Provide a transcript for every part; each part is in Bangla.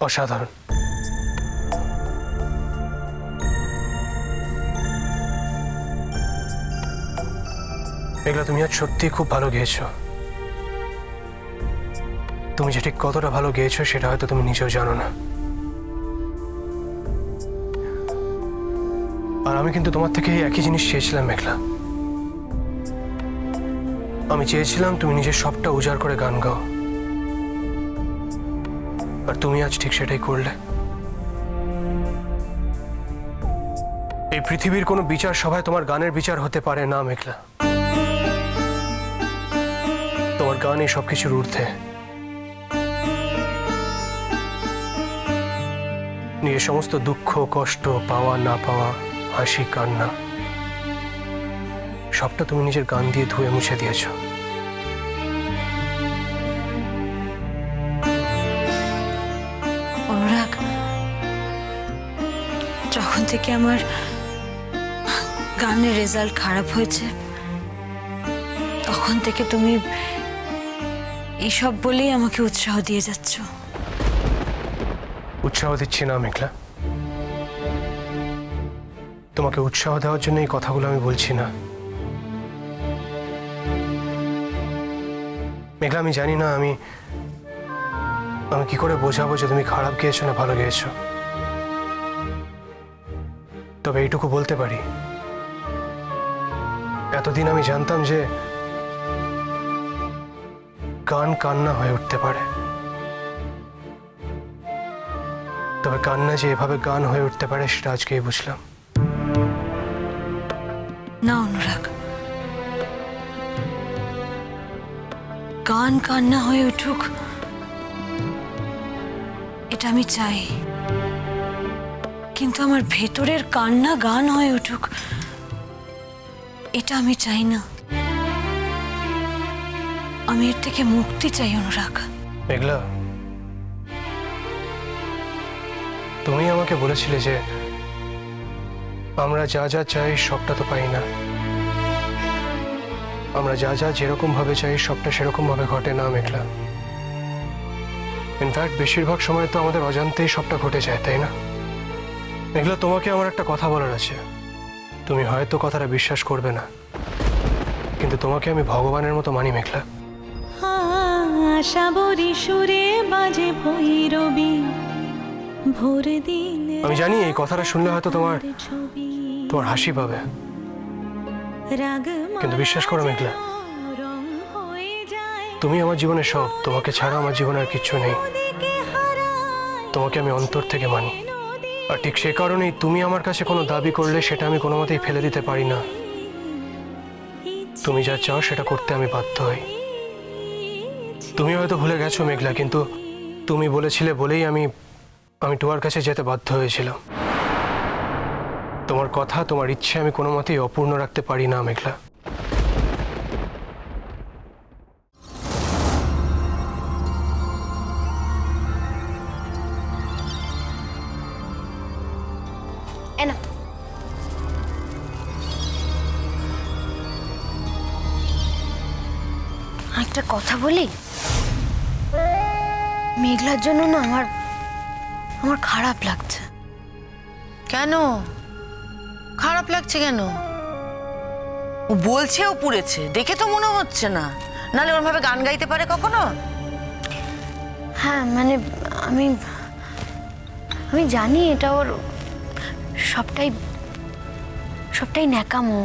অসাধারণ। মেঘলা, তুমি আজ সত্যিই খুব ভালো গেয়েছো। তুমি যে ঠিক কতটা ভালো গেয়েছো সেটা হয়তো তুমি নিজেও জানো না। আর আমি কিন্তু তোমার থেকে একই জিনিস চেয়েছিলাম মেঘলা। আমি চেয়েছিলাম তুমি নিজের সবটা উজাড় করে গান গাও, আর তুমি আজ ঠিক সেটাই করলে। এই পৃথিবীর কোনো বিচার সভায় তোমার গানের বিচার হতে পারে না মেঘলা। তোমার গান এই সবকিছুর ঊর্ধ্বে। নিজের সমস্ত দুঃখ, কষ্ট, পাওয়া না পাওয়া, হাসি, কান্না সবটা তুমি নিজের গান দিয়ে ধুয়ে মুছে দিয়েছো। অনুরাগ, যখন থেকে আমার গানের রেজাল্ট খারাপ হয়েছে তখন থেকে তুমি এইসব বলেই আমাকে উৎসাহ দিয়ে যাচ্ছ। উৎসাহ দিচ্ছি না মেঘলা, তোমাকে উৎসাহ দেওয়ার জন্য এই কথাগুলো আমি বলছি না। মেঘলা, আমি জানি না আমি কি করে বোঝাবো যে তুমি খারাপ গেয়েছো না ভালো গেয়েছো। তবে এইটুকু বলতে পারি, এতদিন আমি জানতাম যে গান কান্না হয়ে উঠতে পারে, তবে কান্না যে এভাবে গান হয়ে উঠতে পারে সেটা আজকেই বুঝলাম। না অনুরাগ, গান কান্না হয়ে উঠুক এটা আমি চাই, কিন্তু আমার ভেতরের কান্না গান হয়ে উঠুক এটা আমি চাই না। আমি এর থেকে মুক্তি চাই অনুরাগ। মেঘলা, তুমি আমাকে বলেছিলে যে আমরা যা যা চাই সবটা তো পাই না, আমরা যা যা যেরকম ভাবে চাই সবটা সেরকম ভাবে ঘটে না মেঘলা। ইনফ্যাক্ট বেশিরভাগ সময় তো আমাদের অজান্তেই সবটা ঘটে যায়, তাই না? মেঘলা, তোমাকে আমার একটা কথা বলার আছে। তুমি হয়তো কথাটা বিশ্বাস করবে না, কিন্তু তোমাকে আমি ভগবানের মতো মানি মেঘলা। আমি জানি এই কথাটা শুনলে হয়তো তোমার হাসি পাবে, কিন্তু বিশ্বাস করো মেঘলা, তুমি আমার জীবনের সব। তোমাকে ছাড়া আমার জীবনে আর কিচ্ছু নেই। তোমাকে আমি অন্তর থেকে মানি, আর ঠিক সে কারণেই তুমি আমার কাছে কোনো দাবি করলে সেটা আমি কোনো মতেই ফেলে দিতে পারি না। তুমি যা চাও সেটা করতে আমি বাধ্য হই। তুমি হয়তো ভুলে গেছো মেঘলা, কিন্তু তুমি বলেছিলে বলেই আমি টুয়ার কাছে যেতে বাধ্য হয়েছিলাম। তোমার কথা, তোমার ইচ্ছে আমি কোনো মতেই অপূর্ণ রাখতে পারি না মেঘলা। একটা কথা বলি, মেঘলার জন্য না আমার খারাপ লাগছে। কেন খারাপ লাগছে? কেন? ও বলছে ও পুড়েছে, দেখে তো মনে হচ্ছে না। নাহলে ওরভাবে গান গাইতে পারে কখনো? হ্যাঁ মানে আমি জানি এটা ওর সবটাই ন্যাকামো,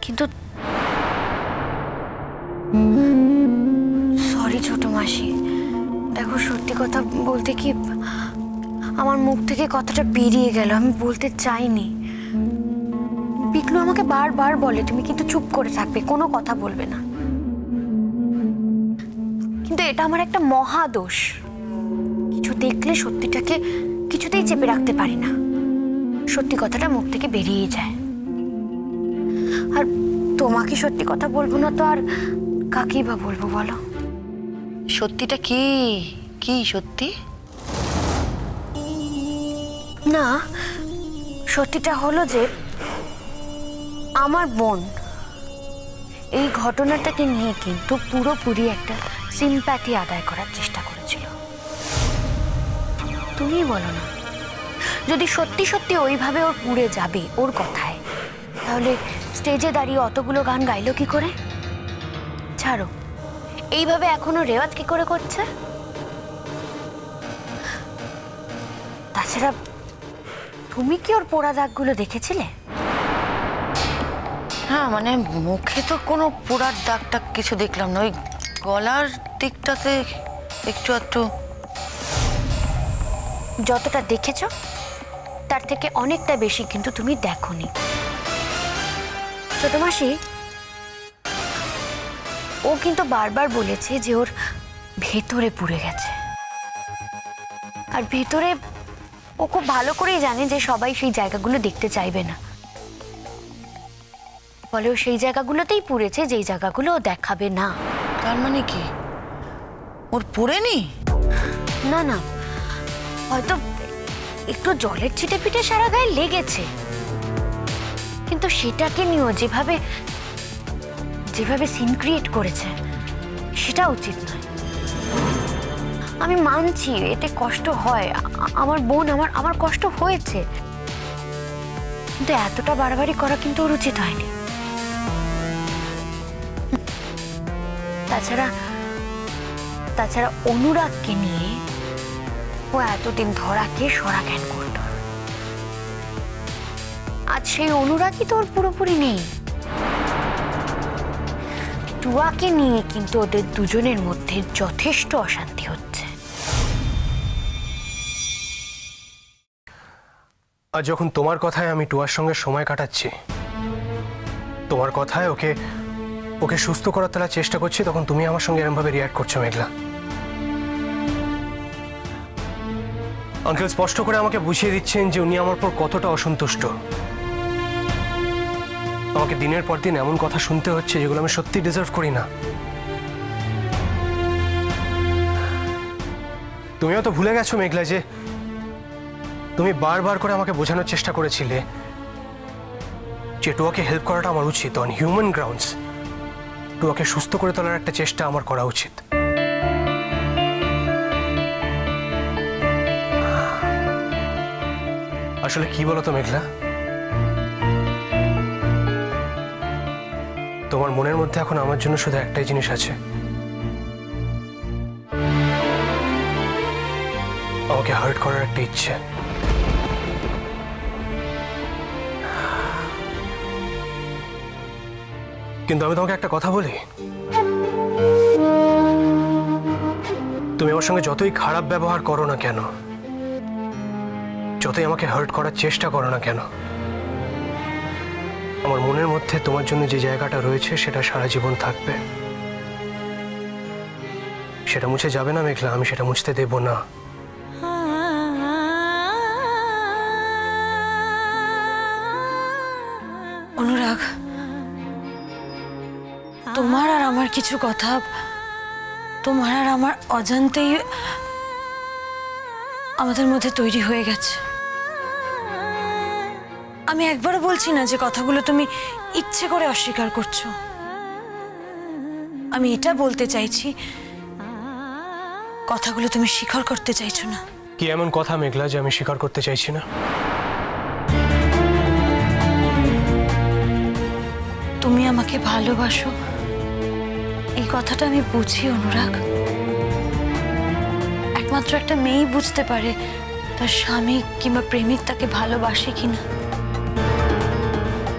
কিন্তু সরি ছোট মাসি। দেখো, সত্যি কথা বলতে কি, আমার মুখ থেকে কথাটা বেরিয়ে গেল। আমি বলতে চাইনি। পিকলু আমাকে বারবার বলে তুমি কিন্তু চুপ করে থাকবে, কোনো কথা বলবে না, কিন্তু এটা আমার একটা মহা দোষ। কিছু দেখলে সত্যিটাকে কিছুতেই চেপে রাখতে পারি না, সত্যি কথাটা মুখ থেকে বেরিয়ে যায়। আর তোমাকে সত্যি কথা বলবো না তো আর কাকেই বা বলবো বলো? সত্যিটা কি? কি সত্যি? না, সত্যিটা হলো যে আমার বোন এই ঘটনাটাকে নিয়ে কিন্তু পুরোপুরি একটা সিম্প্যাথি আদায় করার চেষ্টা করেছিল। তুমিই বলো না, যদি সত্যি সত্যি ওইভাবে ওর পুড়ে যাবে ওর কথায়, তাহলে স্টেজে দাঁড়িয়ে অতগুলো গান গাইলো কি করে? ছাড়ো, এইভাবে এখনো রেওয়াজ কি করে করছে? তাছাড়া তুমি কি ওর পোড়া দাগগুলো দেখেছিলে? হ্যাঁ, মানে মুখে তো কোনো পোড়ার দাগ টাগ কিছু দেখলাম না, ওই গলার দিকটাতে একটু একটু। যতটা দেখেছো তার থেকে অনেকটা বেশি কিন্তু তুমি দেখোনি। ছোট মাসি, ও কিন্তু বারবার বলেছে যে ওর ভেতরে পুড়ে গেছে, আর ভেতরে ও খুব ভালো করেই জানে যে সবাই সেই জায়গাগুলো দেখতে চাইবে না, ফলে ও সেই জায়গাগুলোতেই পুড়েছে যেই জায়গাগুলো ও দেখাবে না। তার মানে কি ওর পোড়েনি? না না, হয়তো একটু জলের ছিটে পিটে সারা গায়ে লেগেছে, কিন্তু সেটাকে নিয়েও যেভাবে যেভাবে সিন ক্রিয়েট করেছে সেটা উচিত নয়। আমি মানছি এতে কষ্ট হয়, আমার বোন, আমার কষ্ট হয়েছে, কিন্তু এতটা বাড়াবাড়ি করা কিন্তু ওর উচিত হয়নি। তাছাড়া অনুরাগকে নিয়ে ও এতদিন ধরাকে সরা জ্ঞান করত, আজ সেই অনুরাগই তো ওর পুরোপুরি নেই। টুয়াকে নিয়ে কিন্তু ওদের দুজনের মধ্যে যথেষ্ট অশান্তি হচ্ছে। আর যখন তোমার কথায় আমি টুয়ার সঙ্গে সময় কাটাচ্ছি, তোমার কথায় ওকে ওকে সুস্থ করার তারা চেষ্টা করছি, তখন তুমি আমার সঙ্গে এরমভাবে রিয়াক্ট করছো মেঘলা। আঙ্কেল স্পষ্ট করে আমাকে বুঝিয়ে দিচ্ছেন যে উনি আমার পর কতটা অসন্তুষ্ট। আমাকে দিনের পর দিন এমন কথা শুনতে হচ্ছে যেগুলো আমি সত্যি ডিজার্ভ করি না। তুমিও তো ভুলে গেছো মেঘলা যে তুমি বারবার করে আমাকে বোঝানোর চেষ্টা করেছিলে যে টুয়াকে হেল্প করাটা আমার উচিত, অন হিউম্যান গ্রাউন্ডস টুয়াকে সুস্থ করে তোলার একটা চেষ্টা আমার করা উচিত। আসলে কি বলো তো মেঘলা, তোমার মনের মধ্যে এখন আমার জন্য শুধু একটাই জিনিস আছে, আমাকে হার্ট করার একটা ইচ্ছে। কিন্তু আমি তোমাকে একটা কথা বলি, তুমি আমার সঙ্গে যতই খারাপ ব্যবহার করো না কেন, যতই আমাকে হার্ট করার চেষ্টা করো না কেন, আমার মনের মধ্যে তোমার জন্য যে জায়গাটা রয়েছে সেটা সারা জীবন থাকবে। সেটা মুছে যাবে না মেঘলা, আমি সেটা মুছতে দেব না। অনুরাগ, তোমার আর আমার কিছু কথা তোমার আর আমার অজান্তেই আমাদের মধ্যে তৈরি হয়ে গেছে। আমি একবারও বলছি না যে কথাগুলো তুমি ইচ্ছে করে অস্বীকার করছো। আমি এটা বলতে চাইছি কথাগুলো তুমি স্বীকার করতে চাইছো না। কি এমন কথা মেঘলা যে আমি স্বীকার করতে চাইছি না? তুমি আমাকে ভালোবাসো এই কথাটা আমি বুঝি অনুরাগ। একমাত্র একটা মেয়েই বুঝতে পারে তার স্বামী কিংবা প্রেমিক তাকে ভালোবাসে কিনা,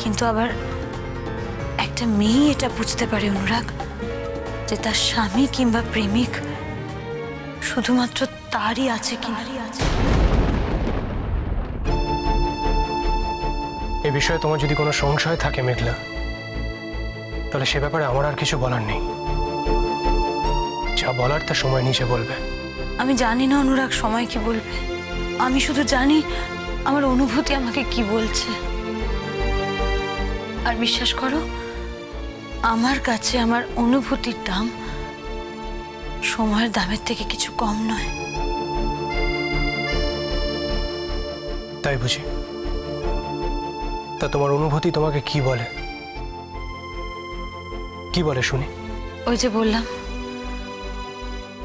কিন্তু আবার একটা মেয়ে এটা বুঝতে পারে অনুরাগ যে তার স্বামী কিংবা প্রেমিক শুধুমাত্র তারই আছে কিনা। এই বিষয়ে তোমার যদি কোনো সংশয় থাকে মেঘলা, তাহলে সে ব্যাপারে আমার আর কিছু বলার নেই। যা বলার তা সময় নিজে বলবে। আমি জানি না অনুরাগ সময় কি বলবে, আমি শুধু জানি আমার অনুভূতি আমাকে কি বলছে। আর বিশ্বাস করো, আমার কাছে আমার অনুভূতির দাম সময়ের দামের থেকে কিছু কম নয়। তাই বুঝি? তা তোমার অনুভূতি তোমাকে কি বলে? কি বলে শুনি? ওই যে বললাম,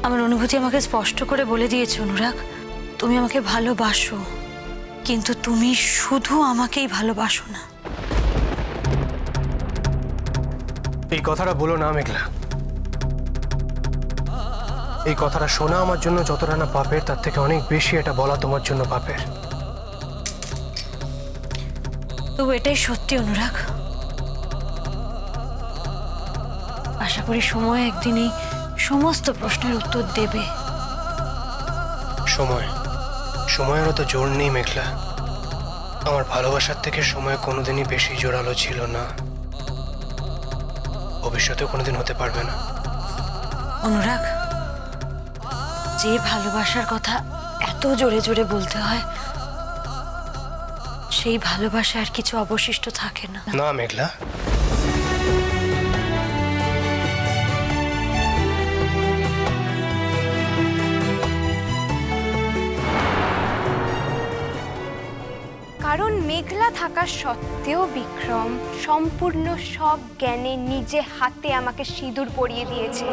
আমার অনুভূতি আমাকে স্পষ্ট করে বলে দিয়েছে অনুরাগ তুমি আমাকে ভালোবাসো, কিন্তু তুমি শুধু আমাকেই ভালোবাসো না। এই কথাটা বলো না মেঘলা। এই কথাটা শোনা আমার জন্য যতটা না পাপের, তার থেকে অনেক বেশি এটা বলা তোমার জন্য পাপের। তবু এটাই সত্যি অনুরাগ। আশা করি সময় একদিন এই সমস্ত প্রশ্নের উত্তর দেবে। সময়েরও তো জোর নেই মেঘলা। আমার ভালোবাসার থেকে সময় কোনোদিনই বেশি জোরালো ছিল না, ভবিষ্যতেও কোনোদিন হতে পারবে না। অনুরাগ, যে ভালোবাসার কথা এত জোরে জোরে বলতে হয়, সেই ভালোবাসা আর কিছু অবশিষ্ট থাকে না। না মেঘলা, কারণ মেঘলা থাকা সত্ত্বেও বিক্রম সম্পূর্ণ সব জ্ঞানে নিজে হাতে আমাকে সিঁদুর পরিয়ে দিয়েছে।